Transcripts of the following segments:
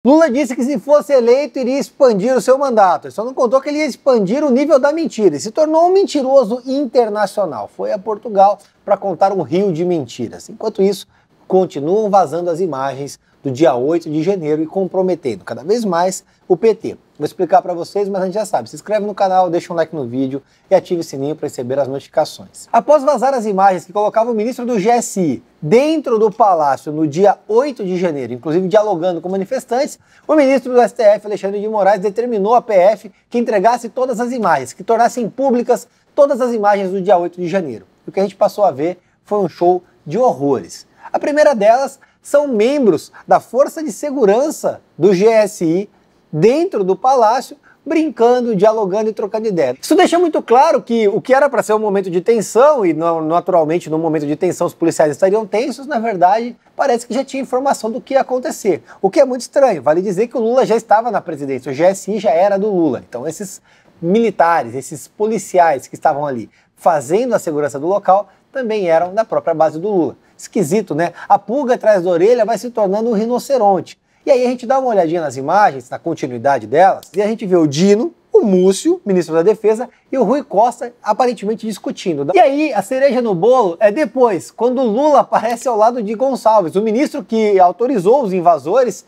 Lula disse que se fosse eleito iria expandir o seu mandato, ele só não contou que ele ia expandir o nível da mentira e se tornou um mentiroso internacional. Foi a Portugal para contar um rio de mentiras. Enquanto isso, continuam vazando as imagens do dia 8 de janeiro e comprometendo cada vez mais o PT. Vou explicar para vocês, mas a gente já sabe. Se inscreve no canal, deixa um like no vídeo e ative o sininho para receber as notificações. Após vazar as imagens que colocavam o ministro do GSI dentro do palácio no dia 8 de janeiro, inclusive dialogando com manifestantes, o ministro do STF, Alexandre de Moraes, determinou à PF que entregasse todas as imagens, que tornassem públicas todas as imagens do dia 8 de janeiro. E o que a gente passou a ver foi um show de horrores. A primeira delas são membros da Força de Segurança do GSI dentro do palácio, brincando, dialogando e trocando ideias. Isso deixa muito claro que o que era para ser um momento de tensão, e naturalmente no momento de tensão os policiais estariam tensos, na verdade parece que já tinha informação do que ia acontecer. O que é muito estranho, vale dizer que o Lula já estava na presidência, o GSI já era do Lula. Então esses militares, esses policiais que estavam ali fazendo a segurança do local, também eram da própria base do Lula. Esquisito, né? A pulga atrás da orelha vai se tornando um rinoceronte. E aí a gente dá uma olhadinha nas imagens, na continuidade delas, e a gente vê o Dino, o Múcio, ministro da Defesa, e o Rui Costa aparentemente discutindo. E aí a cereja no bolo é depois, quando o Lula aparece ao lado de Gonçalves, o ministro que autorizou os invasores,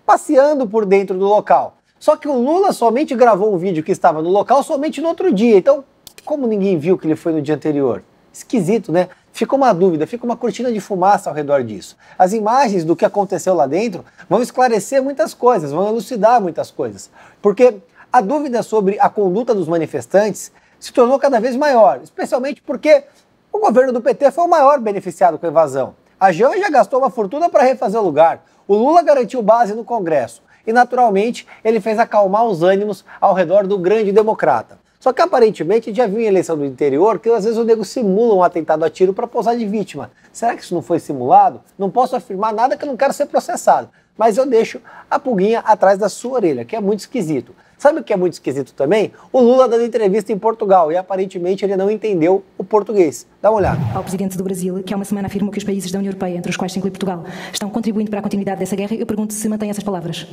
passeando por dentro do local. Só que o Lula somente gravou um vídeo que estava no local somente no outro dia. Então, como ninguém viu que ele foi no dia anterior? Esquisito, né? Fica uma dúvida, fica uma cortina de fumaça ao redor disso. As imagens do que aconteceu lá dentro vão esclarecer muitas coisas, vão elucidar muitas coisas. Porque a dúvida sobre a conduta dos manifestantes se tornou cada vez maior, especialmente porque o governo do PT foi o maior beneficiado com a invasão. A Janja já gastou uma fortuna para refazer o lugar, o Lula garantiu base no Congresso e, naturalmente, ele fez acalmar os ânimos ao redor do grande democrata. Só que aparentemente já viu em eleição do interior que às vezes o nego simula um atentado a tiro para posar de vítima. Será que isso não foi simulado? Não posso afirmar nada que eu não quero ser processado. Mas eu deixo a pulguinha atrás da sua orelha, que é muito esquisito. Sabe o que é muito esquisito também? O Lula dando entrevista em Portugal e aparentemente ele não entendeu o português. Dá uma olhada. Ao presidente do Brasil, que há uma semana afirmou que os países da União Europeia, entre os quais se inclui Portugal, estão contribuindo para a continuidade dessa guerra, eu pergunto se mantém essas palavras.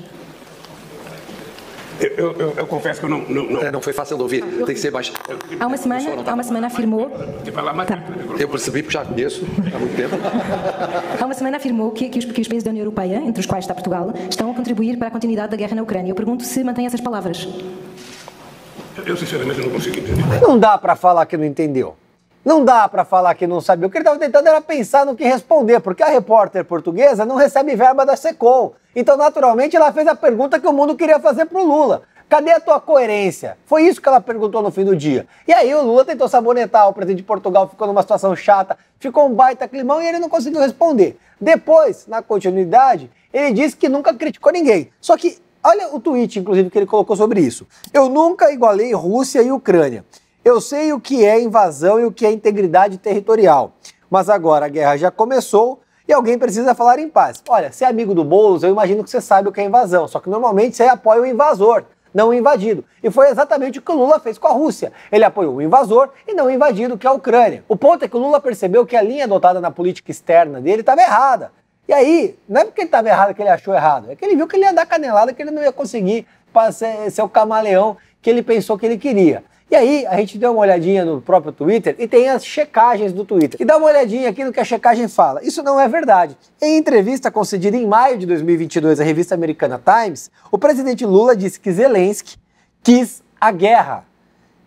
Eu confesso que eu não foi fácil de ouvir, tem que ser baixo. Há uma semana afirmou... Tá. Eu percebi porque já conheço há muito tempo. Há uma semana afirmou que os países da União Europeia, entre os quais está Portugal, estão a contribuir para a continuidade da guerra na Ucrânia. Eu pergunto se mantém essas palavras. Eu sinceramente não consigo entender. Não dá para falar que não entendeu. Não dá para falar que não sabia. O que ele estava tentando era pensar no que responder, porque a repórter portuguesa não recebe verba da Secom. Então, naturalmente, ela fez a pergunta que o mundo queria fazer para o Lula. Cadê a tua coerência? Foi isso que ela perguntou no fim do dia. E aí o Lula tentou sabonetar, o presidente de Portugal ficou numa situação chata, ficou um baita climão e ele não conseguiu responder. Depois, na continuidade, ele disse que nunca criticou ninguém. Só que, olha o tweet, inclusive, que ele colocou sobre isso. Eu nunca igualei Rússia e Ucrânia. Eu sei o que é invasão e o que é integridade territorial, mas agora a guerra já começou e alguém precisa falar em paz. Olha, se é amigo do Boulos, eu imagino que você sabe o que é invasão, só que normalmente você apoia o invasor, não o invadido. E foi exatamente o que o Lula fez com a Rússia. Ele apoiou o invasor e não o invadido, que é a Ucrânia. O ponto é que o Lula percebeu que a linha adotada na política externa dele estava errada. E aí, não é porque ele estava errado que ele achou errado, é que ele viu que ele ia dar canelada, que ele não ia conseguir ser o camaleão que ele pensou que ele queria. E aí, a gente deu uma olhadinha no próprio Twitter e tem as checagens do Twitter. E dá uma olhadinha aqui no que a checagem fala. Isso não é verdade. Em entrevista concedida em maio de 2022 à revista americana Times, o presidente Lula disse que Zelensky quis a guerra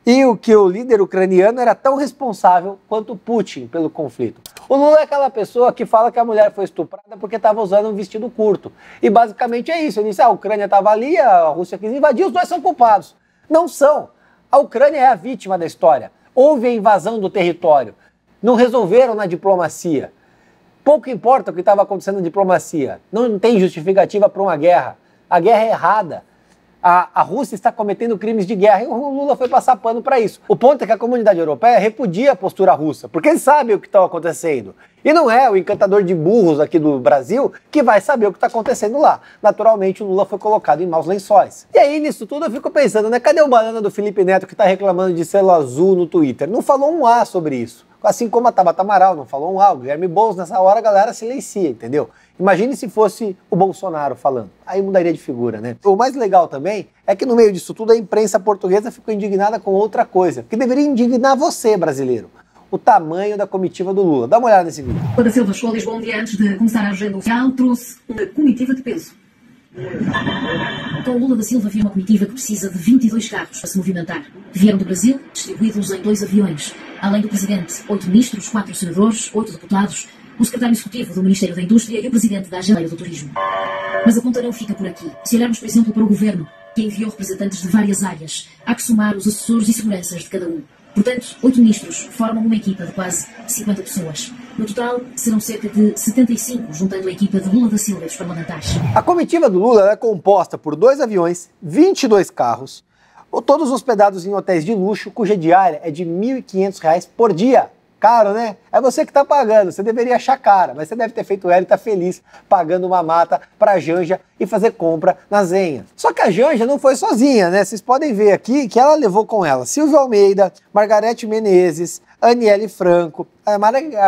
e que o líder ucraniano era tão responsável quanto Putin pelo conflito. O Lula é aquela pessoa que fala que a mulher foi estuprada porque estava usando um vestido curto. E basicamente é isso. Ele disse, a Ucrânia estava ali, a Rússia quis invadir, os dois são culpados. Não são. A Ucrânia é a vítima da história. Houve a invasão do território. Não resolveram na diplomacia. Pouco importa o que estava acontecendo na diplomacia. Não tem justificativa para uma guerra. A guerra é errada. A Rússia está cometendo crimes de guerra e o Lula foi passar pano para isso. O ponto é que a comunidade europeia repudia a postura russa, porque eles sabem o que está acontecendo. E não é o encantador de burros aqui do Brasil que vai saber o que está acontecendo lá. Naturalmente, o Lula foi colocado em maus lençóis. E aí, nisso tudo, eu fico pensando, né? Cadê o banana do Felipe Neto que está reclamando de selo azul no Twitter? Não falou um A sobre isso. Assim como a Tabata Amaral não falou um A, o Guilherme Boulos, nessa hora a galera silencia, entendeu? Imagine se fosse o Bolsonaro falando. Aí mudaria de figura, né? O mais legal também é que no meio disso tudo a imprensa portuguesa ficou indignada com outra coisa, que deveria indignar você, brasileiro. O tamanho da comitiva do Lula. Dá uma olhada nesse vídeo. Lula da Silva chegou a Lisboa um dia antes de começar a agenda oficial, trouxe uma comitiva de peso. Com o Lula da Silva havia uma comitiva que precisa de 22 carros para se movimentar. Vieram do Brasil, distribuídos em 2 aviões. Além do Presidente, 8 ministros, 4 senadores, 8 deputados, o secretário executivo do Ministério da Indústria e o Presidente da Agenda do Turismo. Mas a conta não fica por aqui. Se olharmos, por exemplo, para o Governo, que enviou representantes de várias áreas, há que somar os assessores e seguranças de cada um. Portanto, 8 ministros formam uma equipa de quase 50 pessoas. No total, serão cerca de 75, juntando a equipa de Lula da Silva e dos parlamentares. A comitiva do Lula é composta por 2 aviões, 22 carros, todos hospedados em hotéis de luxo, cuja diária é de R$ 1.500 por dia. Caro, né? É você que tá pagando, você deveria achar cara, mas você deve ter feito ela e tá feliz pagando uma mata pra Janja e fazer compra na Zenha. Só que a Janja não foi sozinha, né? Vocês podem ver aqui que ela levou com ela Silvio Almeida, Margarete Menezes, Aniele Franco. A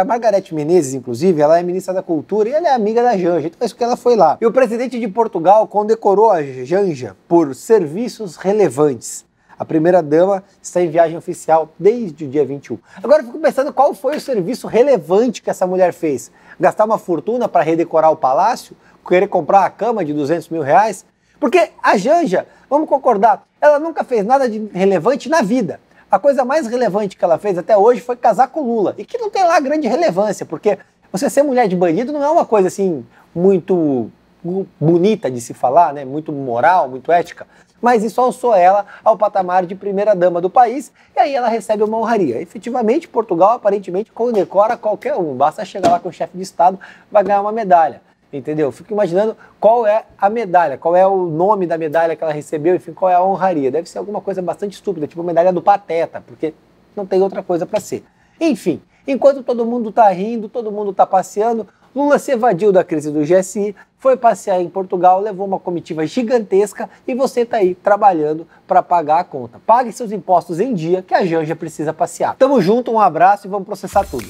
Margarete Menezes, inclusive, ela é ministra da Cultura e ela é amiga da Janja, então é isso que ela foi lá. E o presidente de Portugal condecorou a Janja por serviços relevantes. A primeira-dama está em viagem oficial desde o dia 21. Agora eu fico pensando qual foi o serviço relevante que essa mulher fez. Gastar uma fortuna para redecorar o palácio? Querer comprar a cama de R$200 mil? Porque a Janja, vamos concordar, ela nunca fez nada de relevante na vida. A coisa mais relevante que ela fez até hoje foi casar com o Lula. E que não tem lá grande relevância, porque você ser mulher de bandido não é uma coisa assim muito bonita de se falar, né? Muito moral, muito ética. Mas isso alçou ela ao patamar de primeira-dama do país, e aí ela recebe uma honraria. Efetivamente, Portugal aparentemente condecora qualquer um. Basta chegar lá com o chefe de Estado, vai ganhar uma medalha, entendeu? Fico imaginando qual é a medalha, qual é o nome da medalha que ela recebeu, enfim, qual é a honraria. Deve ser alguma coisa bastante estúpida, tipo a medalha do Pateta, porque não tem outra coisa para ser. Enfim, enquanto todo mundo está rindo, todo mundo está passeando, Lula se evadiu da crise do GSI, foi passear em Portugal, levou uma comitiva gigantesca e você está aí trabalhando para pagar a conta. Pague seus impostos em dia que a Janja precisa passear. Tamo junto, um abraço e vamos processar tudo.